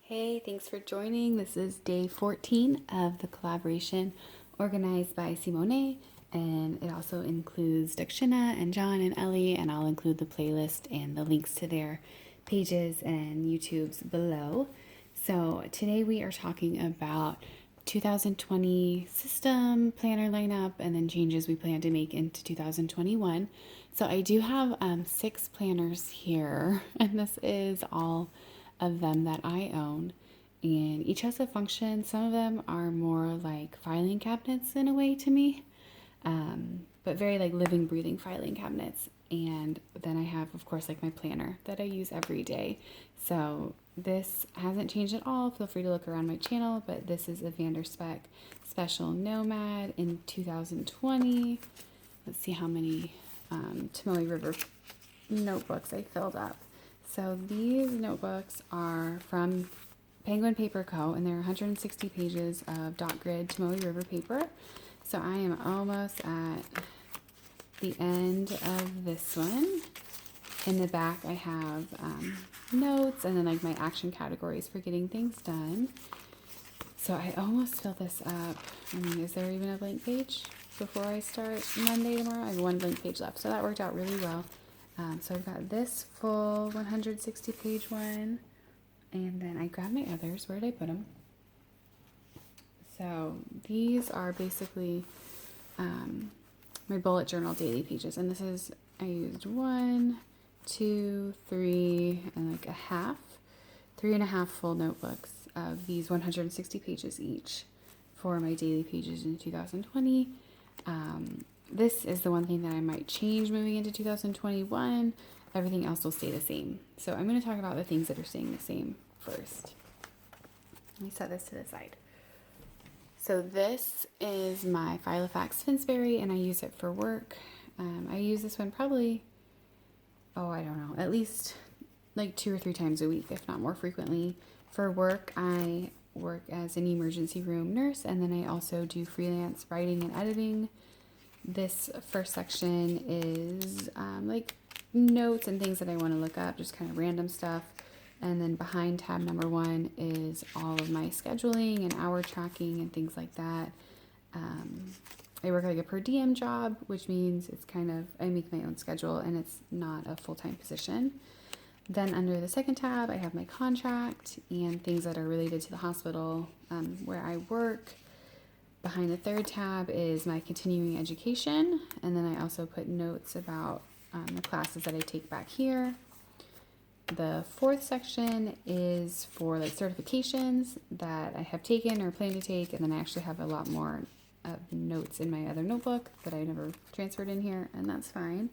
Hey, thanks for joining. This is day 14 of the collaboration organized by Simone, and it also includes Dakshina and John and Ellie, and I'll include the playlist and the links to their pages and YouTubes below. So today we are talking about 2020 system planner lineup and then changes we plan to make into 2021. So I do have 6 planners here, and this is all of them that I own, and each has a function. Some of them are more like filing cabinets in a way to me, but very like living, breathing filing cabinets. And then I have, of course, like my planner that I use every day. So this hasn't changed at all. Feel free to look around my channel, but this is a Speck Special Nomad in 2020. Let's see how many Tomoe River notebooks I filled up. So these notebooks are from Penguin Paper Co. and they're 160 pages of dot grid Tomoe River paper. So I am almost at the end of this one. In the back I have notes and then like my action categories for getting things done. So I almost filled this up. I mean, is there even a blank page before I start Monday tomorrow? I have one blank page left, so that worked out really well. So I've got this full 160 page one, and then I grabbed my others. Where did I put them? So these are basically my bullet journal daily pages, and this is, I used 1, 2, 3, and like three and a half full notebooks of these 160 pages each for my daily pages in 2020. This is the one thing that I might change moving into 2021. Everything else will stay the same. So I'm going to talk about the things that are staying the same first. Let me set this to the side. So this is my Filofax Finsbury, and I use it for work. I use this one probably, I don't know, at least like 2 or 3 times a week, if not more frequently. For work, I work as an emergency room nurse, and then I also do freelance writing and editing. This first section is like notes and things that I want to look up, just kind of random stuff. And then behind tab number 1 is all of my scheduling and hour tracking and things like that. I work like a per diem job, which means it's kind of, I make my own schedule and it's not a full-time position. Then under the second tab, I have my contract and things that are related to the hospital where I work. Behind the third tab is my continuing education, and then I also put notes about the classes that I take back here. The fourth section is for like certifications that I have taken or plan to take, and then I actually have a lot more notes in my other notebook that I never transferred in here, and that's fine.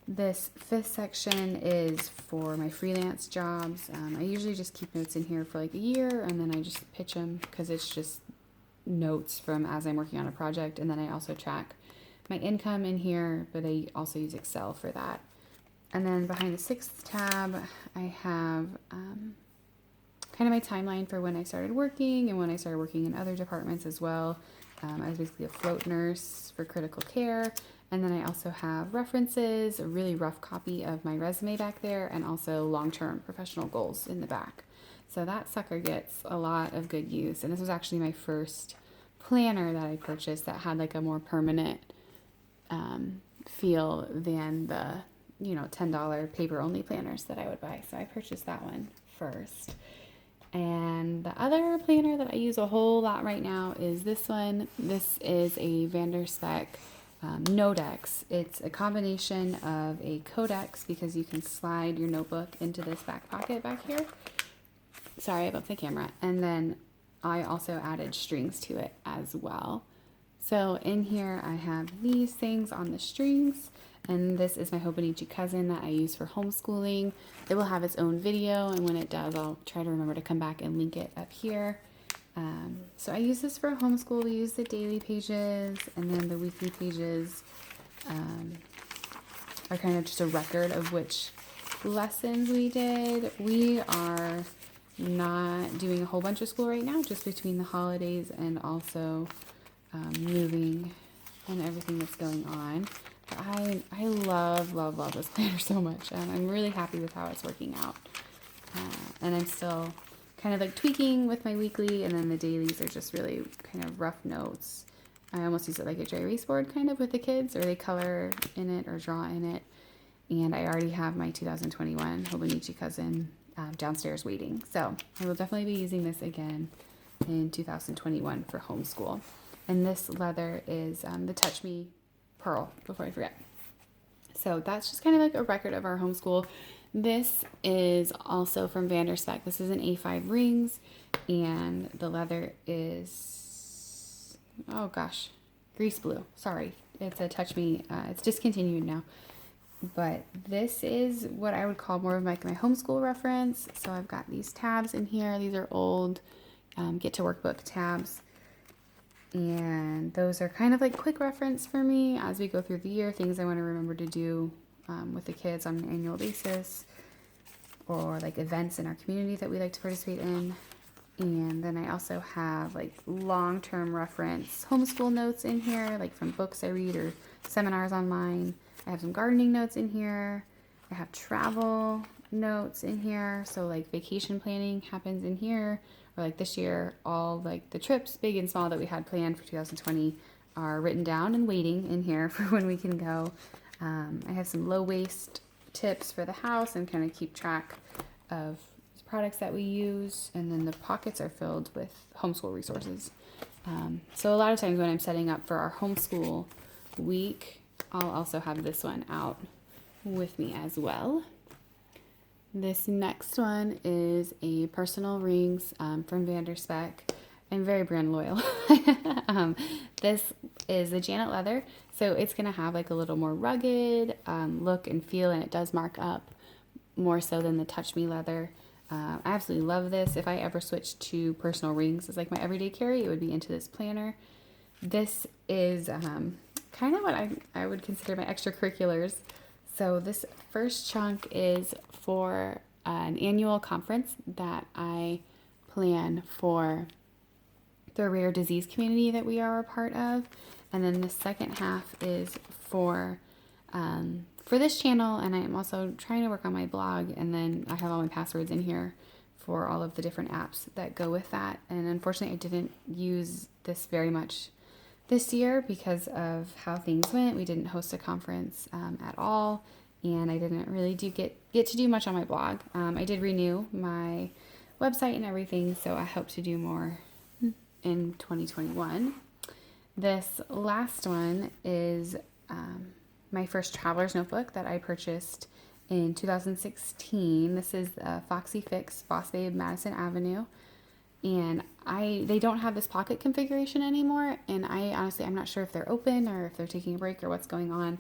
This fifth section is for my freelance jobs. I usually just keep notes in here for like a year, and then I just pitch them because it's just notes from as I'm working on a project. And then I also track my income in here, but I also use Excel for that. And then behind the sixth tab, I have kind of my timeline for when I started working and when I started working in other departments as well. I was basically a float nurse for critical care. And then I also have references, a really rough copy of my resume back there, and also long-term professional goals in the back. So that sucker gets a lot of good use. And this was actually my first planner that I purchased that had like a more permanent feel than the, $10 paper only planners that I would buy. So I purchased that one first. And the other planner that I use a whole lot right now is this one. This is a Speck Nodex. It's a combination of a codex because you can slide your notebook into this back pocket back here. Sorry, I bumped the camera. And then I also added strings to it as well. So in here I have these things on the strings, and this is my Hobonichi cousin that I use for homeschooling. It will have its own video, and when it does, I'll try to remember to come back and link it up here. So I use this for homeschool. We use the daily pages, and then the weekly pages are kind of just a record of which lessons we did. We are not doing a whole bunch of school right now, just between the holidays and also moving and everything that's going on. But I love this planner so much, and I'm really happy with how it's working out. And I'm still kind of like tweaking with my weekly, and then the dailies are just really kind of rough notes. I almost use it like a dry erase board kind of with the kids, or they color in it or draw in it. And I already have my 2021 Hobonichi cousin downstairs waiting. So I will definitely be using this again in 2021 for homeschool. And this leather is the Touch Me Pearl, before I forget. So that's just kind of like a record of our homeschool. This is also from Speck. This is an A5 rings, and the leather is, oh gosh, grease blue. Sorry, it's a Touch Me. It's discontinued now. But this is what I would call more of like my homeschool reference. So I've got these tabs in here. These are old Get to Workbook tabs. And those are kind of like quick reference for me as we go through the year, things I want to remember to do with the kids on an annual basis, or like events in our community that we like to participate in. And then I also have like long-term reference homeschool notes in here, like from books I read or seminars online. I have some gardening notes in here. I have travel notes in here. So like vacation planning happens in here. Or like this year, all like the trips, big and small, that we had planned for 2020 are written down and waiting in here for when we can go. I have some low waste tips for the house and kind of keep track of products that we use. And then the pockets are filled with homeschool resources. So a lot of times when I'm setting up for our homeschool week, I'll also have this one out with me as well. This next one is a personal rings from Speck. I'm very brand loyal. This is the Janet leather, so it's going to have like a little more rugged look and feel, and it does mark up more so than the Touch Me leather. I absolutely love this. If I ever switched to personal rings as like my everyday carry, it would be into this planner. This is kind of what I would consider my extracurriculars. So this first chunk is for an annual conference that I plan for the rare disease community that we are a part of. And then the second half is for this channel, and I am also trying to work on my blog, and then I have all my passwords in here for all of the different apps that go with that. And unfortunately, I didn't use this very much this year because of how things went. We didn't host a conference at all, and I didn't really get to do much on my blog. I did renew my website and everything, so I hope to do more in 2021. This last one is my first traveler's notebook that I purchased in 2016. This is the Foxy Fix Boss Babe Madison Avenue. And they don't have this pocket configuration anymore, and I'm not sure if they're open or if they're taking a break or what's going on.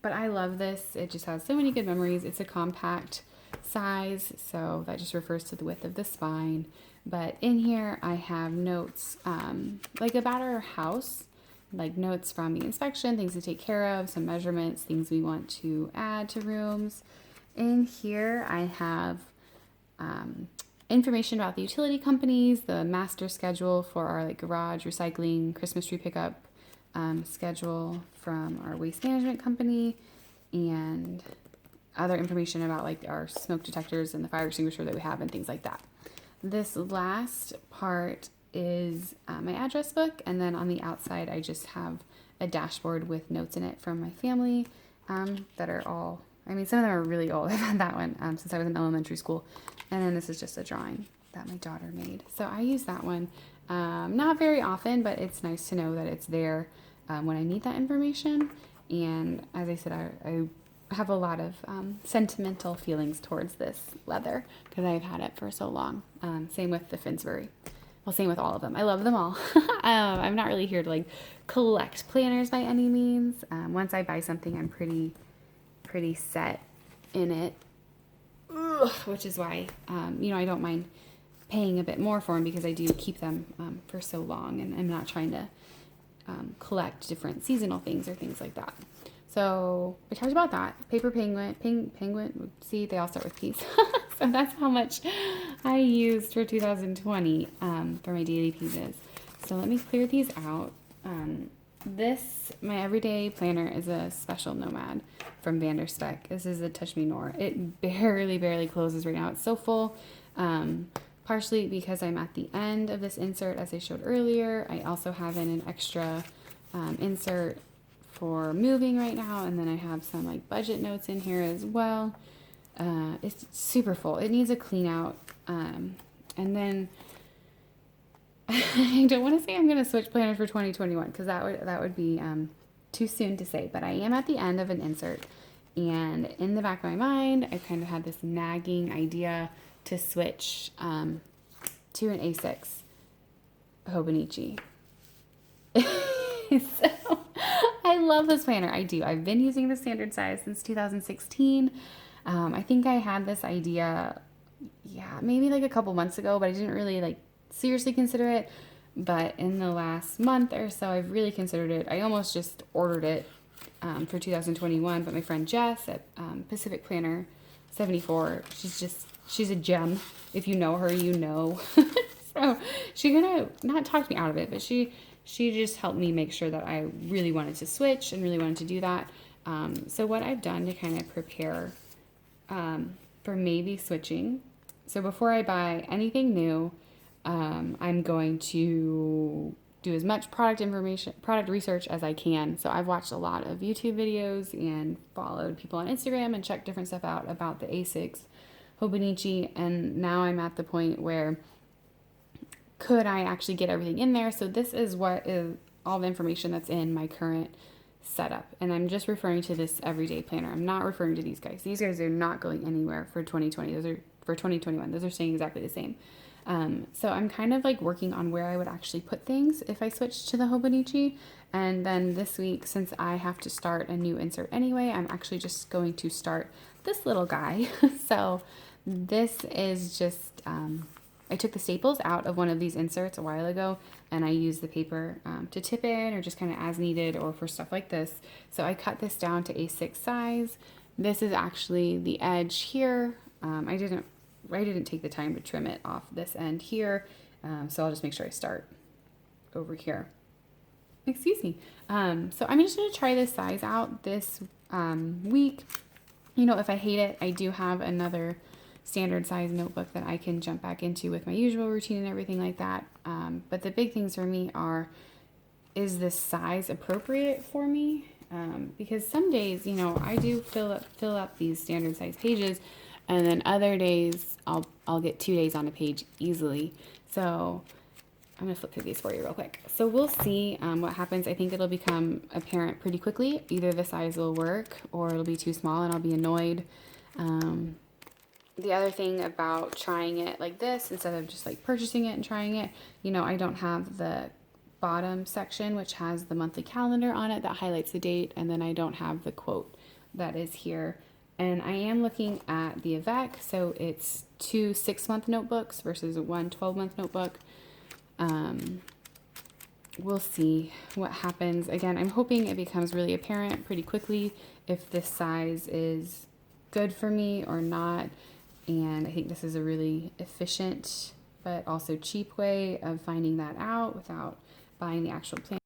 But I love this. It just has so many good memories. It's a compact size, so that just refers to the width of the spine. But in here I have notes like about our house, like notes from the inspection, things to take care of, some measurements, things we want to add to rooms. In here I have information about the utility companies, the master schedule for our like garage recycling, Christmas tree pickup schedule from our waste management company, and other information about like our smoke detectors and the fire extinguisher that we have and things like that. This last part is my address book, and then on the outside I just have a dashboard with notes in it from my family that are all, some of them are really old. I've had that one since I was in elementary school. And then this is just a drawing that my daughter made. So I use that one not very often, but it's nice to know that it's there when I need that information. And as I said, I have a lot of sentimental feelings towards this leather because I've had it for so long. Same with the Finsbury. Well, same with all of them. I love them all. I'm not really here to like collect planners by any means. Once I buy something, I'm pretty set in it. Which is why, I don't mind paying a bit more for them because I do keep them for so long, and I'm not trying to collect different seasonal things or things like that. So we talked about that. Paper penguin, see, they all start with P's. So that's how much I used for 2020 for my daily pieces. So let me clear these out. My everyday planner is a special Nomad from Speck. This is a Touch Me Nor. It barely closes right now. It's so full. Partially because I'm at the end of this insert, as I showed earlier. I also have in an extra insert for moving right now, and then I have some like budget notes in here as well. It's super full. It needs a clean out. And then I don't want to say I'm going to switch planners for 2021 because that would be too soon to say, but I am at the end of an insert, and in the back of my mind, I kind of had this nagging idea to switch to an A6 Hobonichi. So I love this planner. I do. I've been using the standard size since 2016. I think I had this idea, maybe like a couple months ago, but I didn't really like seriously consider it. But in the last month or so, I've really considered it. I almost just ordered it for 2021, but my friend Jess at Pacific Planner 74, she's a gem. If you know her, you know. So she kind of not talked me out of it, but she just helped me make sure that I really wanted to switch and really wanted to do that. So what I've done to kind of prepare for maybe switching. So before I buy anything new, I'm going to do as much product research as I can. So I've watched a lot of YouTube videos and followed people on Instagram and checked different stuff out about the A6 Hobonichi. And now I'm at the point where could I actually get everything in there? So this is what is all the information that's in my current setup. And I'm just referring to this everyday planner. I'm not referring to these guys. These guys are not going anywhere for 2020. Those are for 2021. Those are staying exactly the same. So I'm kind of like working on where I would actually put things if I switched to the Hobonichi. And then this week, since I have to start a new insert anyway, I'm actually just going to start this little guy. So this is just, I took the staples out of one of these inserts a while ago, and I used the paper to tip in or just kind of as needed or for stuff like this. So I cut this down to A6 size. This is actually the edge here. I didn't take the time to trim it off this end here, so I'll just make sure I start over here. Excuse me. So I'm just going to try this size out this week. You know, if I hate it, I do have another standard size notebook that I can jump back into with my usual routine and everything like that. But the big things for me are, is this size appropriate for me? Because some days, you know, I do fill up these standard size pages, and then other days I'll get 2 days on a page easily. So I'm gonna flip through these for you real quick. So we'll see what happens. I think it'll become apparent pretty quickly. Either the size will work or it'll be too small and I'll be annoyed. The other thing about trying it like this, instead of just like purchasing it and trying it, you know, I don't have the bottom section, which has the monthly calendar on it that highlights the date. And then I don't have the quote that is here. And I am looking at the Avec, so it's 2 6-month notebooks versus 1 12-month notebook. We'll see what happens. Again, I'm hoping it becomes really apparent pretty quickly if this size is good for me or not. And I think this is a really efficient but also cheap way of finding that out without buying the actual plan.